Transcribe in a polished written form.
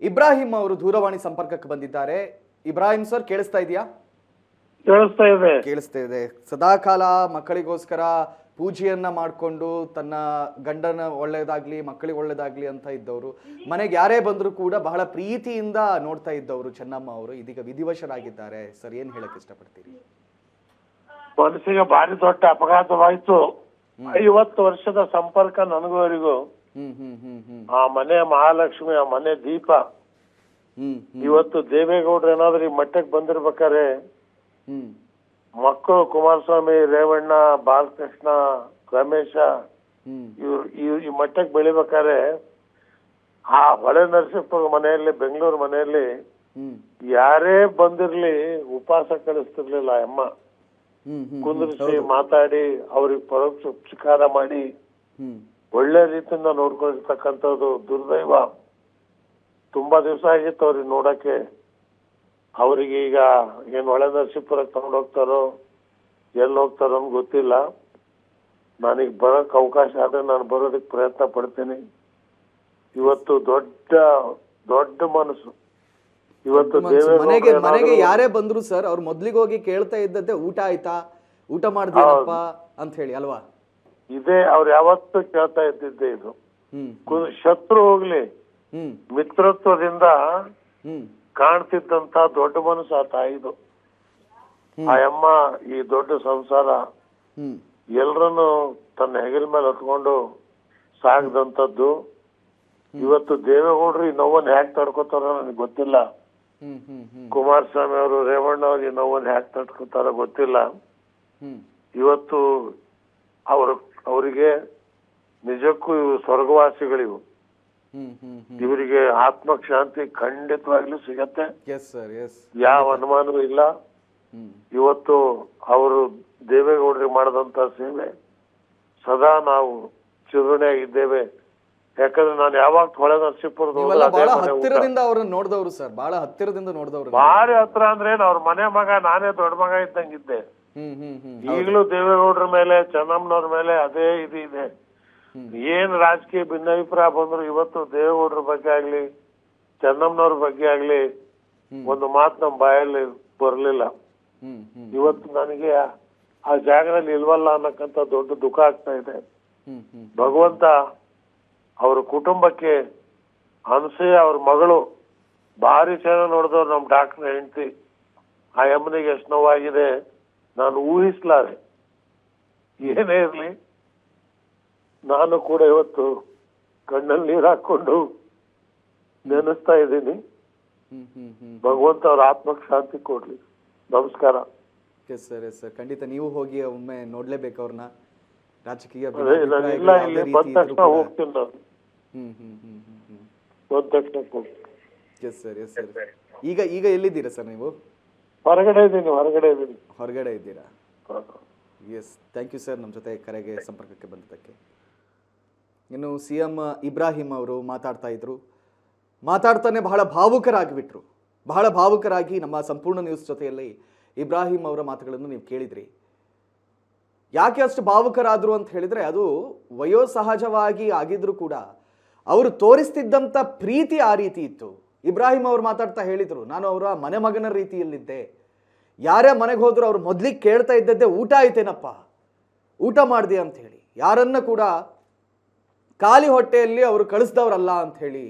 ಇಬ್ರಾಹಿಂ ಅವರು ದೂರವಾಣಿ ಸಂಪರ್ಕಕ್ಕೆ ಬಂದಿದ್ದಾರೆ. ಇಬ್ರಾಹಿಂ ಸರ್, ಕೇಳಿಸ್ತಾ ಇದೆಯಾ? ಕೇಳಿಸ್ತಾ ಇದೆ. ಕೇಳಿಸ್ತಾ ಇದೆ. ಸದಾಕಾಲ ಮಕ್ಕಳಿಗೋಸ್ಕರ ಪೂಜೆಯನ್ನ ಮಾಡಿಕೊಂಡು ತನ್ನ ಗಂಡನ ಒಳ್ಳೇದಾಗ್ಲಿ, ಮಕ್ಕಳಿಗೆ ಒಳ್ಳೇದಾಗ್ಲಿ ಅಂತ ಇದ್ದವರು, ಮನೆಗೆ ಯಾರೇ ಬಂದರೂ ಕೂಡ ಬಹಳ ಪ್ರೀತಿಯಿಂದ ನೋಡ್ತಾ ಇದ್ದವರು ಚೆನ್ನಮ್ಮ ಅವರು ಇದೀಗ ವಿಧಿವಶರಾಗಿದ್ದಾರೆ. ಸರ್, ಏನ್ ಹೇಳಕ್ ಇಷ್ಟಪಡ್ತೀರಿ? ಮನಸ್ಸಿಗೆ ಭಾರಿ ದೊಡ್ಡ ಅಪಘಾತವಾಯ್ತು. 50 ವರ್ಷದ ಸಂಪರ್ಕ ನನಗೂ ಅವರಿಗೂ. ಆ ಮನೆ ಮಹಾಲಕ್ಷ್ಮಿ, ಆ ಮನೆ ದೀಪ. ಇವತ್ತು ದೇವೇಗೌಡರು ಏನಾದ್ರೂ ಈ ಮಟ್ಟಕ್ಕೆ ಬಂದಿರ್ಬೇಕಾರೆ ಮಕ್ಕಳು ಕುಮಾರಸ್ವಾಮಿ, ರೇವಣ್ಣ, ಬಾಲಕೃಷ್ಣ, ರಮೇಶ ಇವ್ರು ಈ ಮಟ್ಟಕ್ಕೆ ಬೆಳಿಬೇಕಾರೆ ಆ ಹೊಳೆ ನರಸೀಪುರ ಮನೆಯಲ್ಲಿ, ಬೆಂಗಳೂರು ಮನೆಯಲ್ಲಿ ಯಾರೇ ಬಂದಿರ್ಲಿ ಉಪವಾಸ ಕಳಿಸ್ತಿರ್ಲಿಲ್ಲ ಅಮ್ಮ. ಕುಂದ್ರಿಸಿ ಮಾತಾಡಿ ಅವ್ರಿಗೆ ಪರೋಕ್ಷ ಉಪಚಾರ ಮಾಡಿ ಒಳ್ಳೆ ರೀತಿಯಿಂದ ನೋಡ್ಕೊಂಡಿರ್ತಕ್ಕಂಥದ್ದು ದುರ್ದೈವ. ತುಂಬಾ ದಿವಸ ಆಗಿತ್ತು ಅವ್ರಿಗೆ ನೋಡಕ್ಕೆ. ಅವ್ರಿಗೆ ಈಗ ಏನ್ ಒಳ್ಳೆ ನರಸೀಪುರಕ್ಕೆ ತಗೊಂಡು ಹೋಗ್ತಾರೋ ಎಲ್ಲಿ ಹೋಗ್ತಾರೋ ಅಂತ ಗೊತ್ತಿಲ್ಲ. ನನಗ್ ಬರೋಕ್ ಅವಕಾಶ ಆದ್ರೆ ನಾನು ಬರೋದಕ್ಕೆ ಪ್ರಯತ್ನ ಪಡ್ತೀನಿ. ಇವತ್ತು ದೊಡ್ಡ ದೊಡ್ಡ ಮನಸ್ಸು. ಇವತ್ತು ಮನೆಗೆ ಯಾರೇ ಬಂದ್ರು ಸರ್, ಅವ್ರು ಮೊದ್ಲಿಗೆ ಹೋಗಿ ಕೇಳ್ತಾ ಇದ್ದದ್ದೇ ಊಟ ಆಯ್ತಾ, ಊಟ ಮಾಡಿದ್ಯಪ್ಪ ಅಂತ ಹೇಳಿ ಅಲ್ವಾ? ಇದೇ ಅವ್ರು ಯಾವತ್ತೂ ಕೇಳ್ತಾ ಇದ್ದಿದ್ದೆ ಇದು. ಶತ್ರು ಹೋಗ್ಲಿ, ಮಿತ್ರತ್ವದಿಂದ ಕಾಣ್ತಿದ್ದಂತ ದೊಡ್ಡ ಮನಸ್ಸು ಆ ತಾಯಿದು. ಆ ಅಮ್ಮ ಈ ದೊಡ್ಡ ಸಂಸಾರ ಎಲ್ರನ್ನು ತನ್ನ ಹೆಗಲ ಮೇಲೆ ಹೊತ್ಕೊಂಡು ಸಾಗದಂತದ್ದು. ಇವತ್ತು ದೇವೇಗೌಡರು ಈ ನೋವನ್ನು ಹ್ಯಾಕ್ ತಡ್ಕೋತಾರೋ ನನಗೆ ಗೊತ್ತಿಲ್ಲ. ಕುಮಾರಸ್ವಾಮಿ ಅವರು, ರೇವಣ್ಣ ಅವರು ಈ ನೋವನ್ನು ಹ್ಯಾಕ್ ತಡ್ಕೋತಾರೋ ಗೊತ್ತಿಲ್ಲ. ಇವತ್ತು ಅವರಿಗೆ ನಿಜಕ್ಕೂ ಇವು ಸ್ವರ್ಗವಾಸಿಗಳಿವು. ಇವರಿಗೆ ಆತ್ಮಶಾಂತಿ ಖಂಡಿತವಾಗ್ಲೂ ಸಿಗತ್ತೆ, ಯಾವ ಅನುಮಾನವೂ ಇಲ್ಲ. ಇವತ್ತು ಅವರು ದೇವೇಗೌಡರಿಗೆ ಮಾಡಿದಂತ ಸೇವೆ ಸದಾ ನಾವು ಚಿರುಣಿಯಾಗಿದ್ದೇವೆ. ಯಾಕಂದ್ರೆ ನಾನು ಯಾವಾಗ ಹೊಳೆ ನರಸೀಪುರದ ಹತ್ತಿರದಿಂದ ಅವ್ರನ್ನ ನೋಡಿದವರು ಸರ್, ಬಹಳ ಹತ್ತಿರದಿಂದ ನೋಡಿದವರು. ಭಾರಿ ಹತ್ರ ಅಂದ್ರೆ ಅವ್ರ ಮನೆ ಮಗ, ನಾನೇ ದೊಡ್ಡ ಮಗ ಇದ್ದಂಗಿದ್ದೆ. ಈಗಲೂ ದೇವೇಗೌಡರ ಮೇಲೆ, ಚೆನ್ನಮ್ಮನವ್ರ ಮೇಲೆ ಅದೇ ಇದೆ. ಏನ್ ರಾಜಕೀಯ ಭಿನ್ನಾಭಿಪ್ರಾಯ ಬಂದ್ರು ಇವತ್ತು ದೇವೇಗೌಡರ ಬಗ್ಗೆ ಆಗ್ಲಿ, ಚೆನ್ನಮ್ಮನವ್ರ ಬಗ್ಗೆ ಆಗ್ಲಿ ಒಂದು ಮಾತು ನಮ್ಮ ಬಾಯಲ್ಲಿ ಬರ್ಲಿಲ್ಲ. ಇವತ್ತು ನನಗೆ ಆ ಜಾಗದಲ್ಲಿ ಇಲ್ವಲ್ಲ ಅನ್ನಕ್ಕಂತ ದೊಡ್ಡ ದುಃಖ ಆಗ್ತಾ ಇದೆ. ಭಗವಂತ ಅವ್ರ ಕುಟುಂಬಕ್ಕೆ, ಅನಸೂಯ ಅವ್ರ ಮಗಳು ಭಾರಿ ಚೆನ್ನಾಗಿ ನೋಡಿದವ್ರು ನಮ್ ಡಾಕ್ಟರ್ ಹೆಂಡತಿ. ಆ ಅಮ್ಮನಿಗೆ ಎಷ್ಟು ನೋವಾಗಿದೆ ನಾನು ಊಹಿಸ್ಲಾರೆ. ಏನೇ ಇರ್ಲಿ, ನಾನು ಕೂಡ ಇವತ್ತು ಕಣ್ಣಲ್ಲಿ ನೀರು ಹಾಕೊಂಡು ನೆನೆಸ್ತಾ ಇದ್ದೀನಿ. ಭಗವಂತ ಅವ್ರ ಆತ್ಮಕ್ಕೆ ಶಾಂತಿ ಕೊಡ್ಲಿ. ನಮಸ್ಕಾರ. ಸರ್ ಸರ್, ಖಂಡಿತ ನೀವು ಹೋಗಿ ಒಮ್ಮೆ ನೋಡ್ಲೇಬೇಕು ಅವ್ರನ್ನ. ರಾಜಕೀಯ ಬಂದ ತಕ್ಷಣ ಹೋಗ್ತೀನಿ ನಾನು. ಬಂದ ತಕ್ಷಣ ಸರ್. ಈಗ ಎಲ್ಲಿದ್ದೀರಾ ಸರ್ ನೀವು? ಹೊರಗಡೆ ಇದ್ದೀನಿ. ಹೊರಗಡೆ ಇದ್ದೀರಾ? ಎಸ್, ಥ್ಯಾಂಕ್ ಯು ಸರ್ ನಮ್ಮ ಜೊತೆ ಕರೆಗೆ ಸಂಪರ್ಕಕ್ಕೆ ಬಂದಿದ್ದಕ್ಕೆ. ಇನ್ನು CM ಇಬ್ರಾಹಿಂ ಅವರು ಮಾತಾಡ್ತಾ ಇದ್ರು. ಮಾತಾಡ್ತಾನೆ ಬಹಳ ಭಾವುಕರಾಗಿಬಿಟ್ರು. ಬಹಳ ಭಾವುಕರಾಗಿ ನಮ್ಮ ಸಂಪೂರ್ಣ ನ್ಯೂಸ್ ಜೊತೆಯಲ್ಲಿ ಇಬ್ರಾಹಿಂ ಅವರ ಮಾತುಗಳನ್ನು ನೀವು ಕೇಳಿದ್ರಿ. ಯಾಕೆ ಅಷ್ಟು ಭಾವುಕರಾದ್ರು ಅಂತ ಹೇಳಿದ್ರೆ, ಅದು ವಯೋಸಹಜವಾಗಿ ಆಗಿದ್ರು ಕೂಡ ಅವರು ತೋರಿಸ್ತಿದ್ದಂಥ ಪ್ರೀತಿ ಆ ರೀತಿ ಇತ್ತು. ಇಬ್ರಾಹಿಂ ಅವರು ಮಾತಾಡ್ತಾ ಹೇಳಿದ್ರು, ನಾನು ಅವರ ಮನೆ ಮಗನ ರೀತಿಯಲ್ಲಿದ್ದೆ. ಯಾರೇ ಮನೆಗೆ ಹೋದ್ರು ಅವ್ರು ಮೊದ್ಲಿಗೆ ಕೇಳ್ತಾ ಇದ್ದದ್ದೇ ಊಟ ಆಯ್ತೇನಪ್ಪ, ಊಟ ಮಾಡಿದೆ ಅಂತ ಹೇಳಿ. ಯಾರನ್ನ ಕೂಡ ಖಾಲಿ ಹೊಟ್ಟೆಯಲ್ಲಿ ಅವರು ಕಳಿಸ್ದವ್ರಲ್ಲ ಅಂತ ಹೇಳಿ